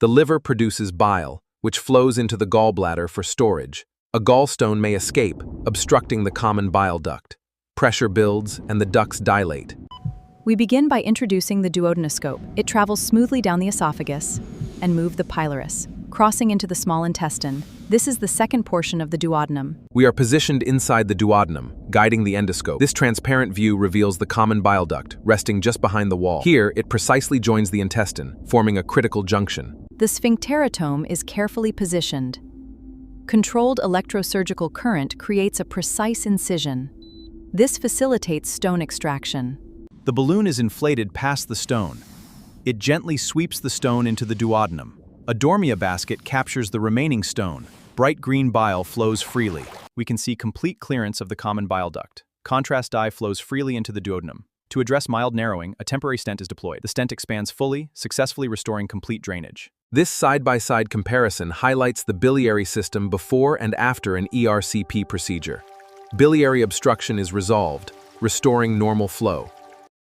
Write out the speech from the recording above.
The liver produces bile, which flows into the gallbladder for storage. A gallstone may escape, obstructing the common bile duct. Pressure builds and the ducts dilate. We begin by introducing the duodenoscope. It travels smoothly down the esophagus and moves the pylorus, crossing into the small intestine. This is the second portion of the duodenum. We are positioned inside the duodenum, guiding the endoscope. This transparent view reveals the common bile duct, resting just behind the wall. Here, it precisely joins the intestine, forming a critical junction. The sphincterotome is carefully positioned. Controlled electrosurgical current creates a precise incision. This facilitates stone extraction. The balloon is inflated past the stone. It gently sweeps the stone into the duodenum. A dormia basket captures the remaining stone. Bright green bile flows freely. We can see complete clearance of the common bile duct. Contrast dye flows freely into the duodenum. To address mild narrowing, a temporary stent is deployed. The stent expands fully, successfully restoring complete drainage. This side-by-side comparison highlights the biliary system before and after an ERCP procedure. Biliary obstruction is resolved, restoring normal flow.